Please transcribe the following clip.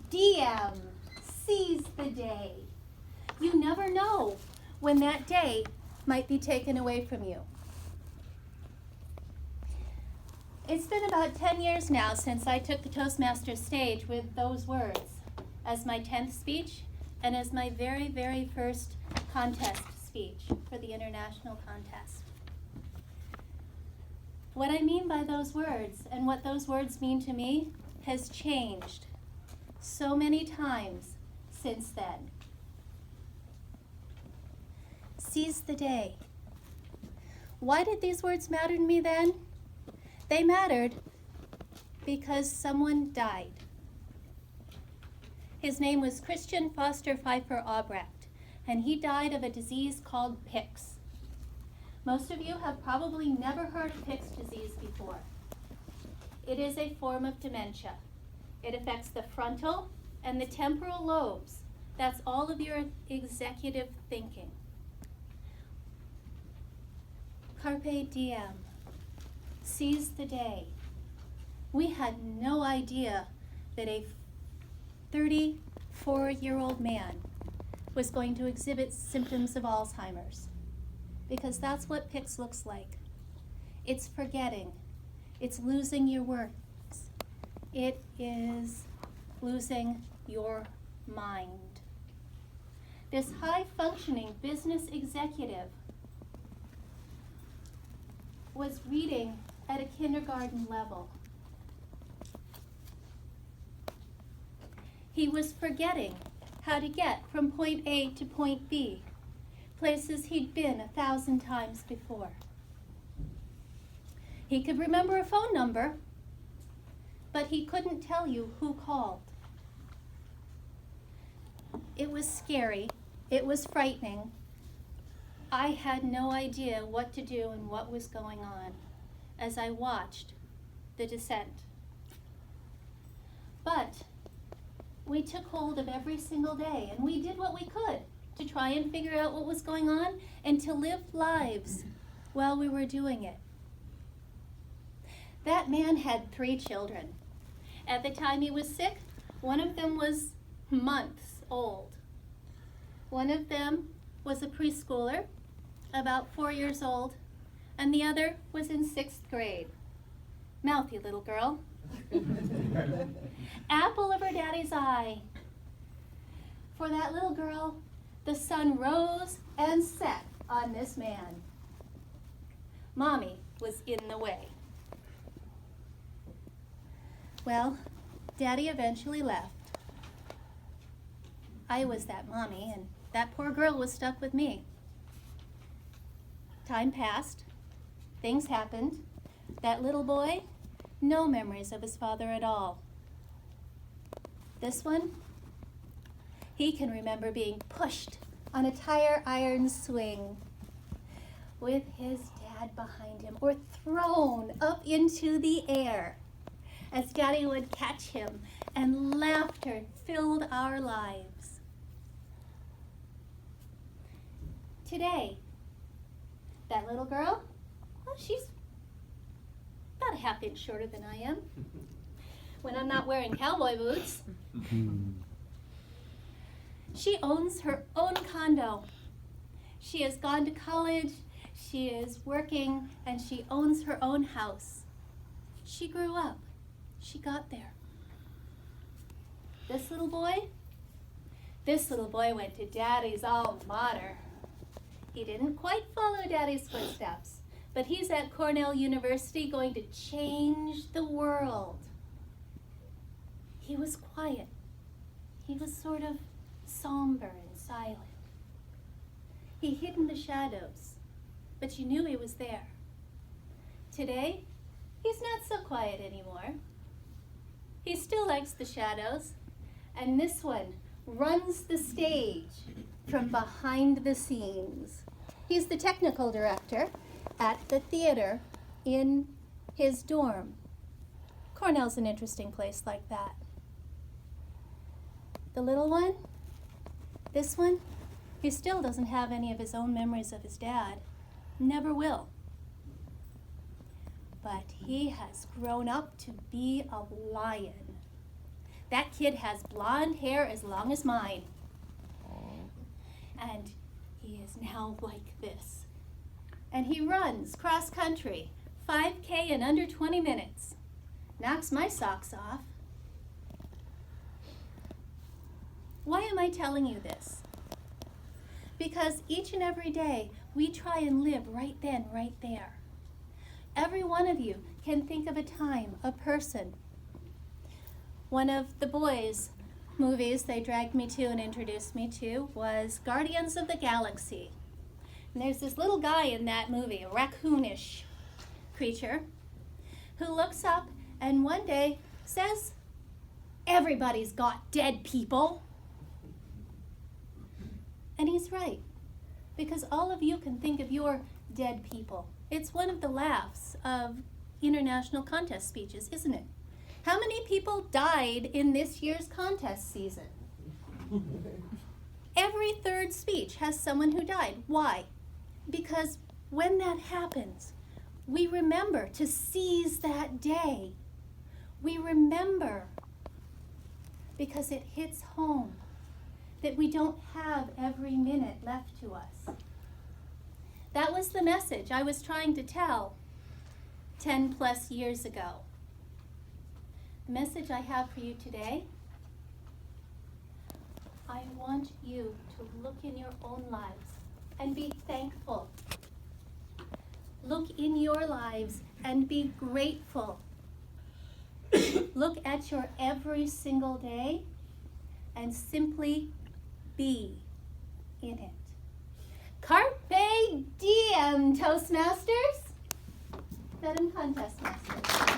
Diem. Seize the day. You never know when that day might be taken away from you. It's been about 10 years now since I took the Toastmasters stage with those words as my 10th speech and as my very, very first contest speech for the international contest. What I mean by those words and what those words mean to me has changed so many times since then. Seize the day. Why did these words matter to me then? They mattered because someone died. His name was Christian Foster Pfeiffer Albrecht, and he died of a disease called Pick's. Most of you have probably never heard of Pick's disease before. It is a form of dementia. It affects the frontal and the temporal lobes. That's all of your executive thinking. Carpe Diem. Seize the day. We had no idea that a 34-year-old man was going to exhibit symptoms of Alzheimer's, because that's what Pick's looks like. It's forgetting. It's losing your words. It is losing your mind. This high-functioning business executive was reading at a kindergarten level. He was forgetting how to get from point A to point B, places he'd been 1,000 times before. He could remember a phone number, but he couldn't tell you who called. It was scary. It was frightening. I had no idea what to do and what was going on as I watched the descent. But we took hold of every single day, and we did what we could to try and figure out what was going on and to live lives while we were doing it. That man had 3 children. At the time he was sick, one of them was months old. One of them was a preschooler, about 4 years old, and the other was in 6th grade. Mouthy little girl. Apple of her daddy's eye. For that little girl, the sun rose and set on this man. Mommy was in the way. Well, Daddy eventually left. I was that mommy, and that poor girl was stuck with me. Time passed. Things happened. That little boy, no memories of his father at all. This one, he can remember being pushed on a tire iron swing with his dad behind him, or thrown up into the air as Daddy would catch him, and laughter filled our lives. Today, that little girl, well, she's about a ½ inch shorter than I am when I'm not wearing cowboy boots. She owns her own condo. She has gone to college, she is working, and she owns her own house. She grew up. She got there. This little boy went to Daddy's alma mater. He didn't quite follow Daddy's footsteps, but he's at Cornell University going to change the world. He was quiet. He was sort of somber and silent. He hid in the shadows, but you knew he was there. Today, he's not so quiet anymore. He still likes the shadows, and this one runs the stage from behind the scenes. He's the technical director at the theater in his dorm. Cornell's an interesting place like that. The little one, this one, he still doesn't have any of his own memories of his dad. Never will. But he has grown up to be a lion. That kid has blonde hair as long as mine. And he is now like this. And he runs cross country, 5K in under 20 minutes. Knocks my socks off. Why am I telling you this? Because each and every day we try and live right then, right there. Every one of you can think of a time, a person. One of the boys' movies they dragged me to and introduced me to was Guardians of the Galaxy. And there's this little guy in that movie, a raccoonish creature, who looks up and one day says, "Everybody's got dead people." And he's right, because all of you can think of your dead people. It's one of the laughs of international contest speeches, isn't it? How many people died in this year's contest season? Every third speech has someone who died. Why? Because when that happens, we remember to seize that day. We remember because it hits home that we don't have every minute left to us. That was the message I was trying to tell 10 plus years ago. The message I have for you today, I want you to look in your own lives and be thankful. Look in your lives and be grateful. Look at your every single day and simply be in it. Carpe Diem, Toastmasters. That in Contest Masters.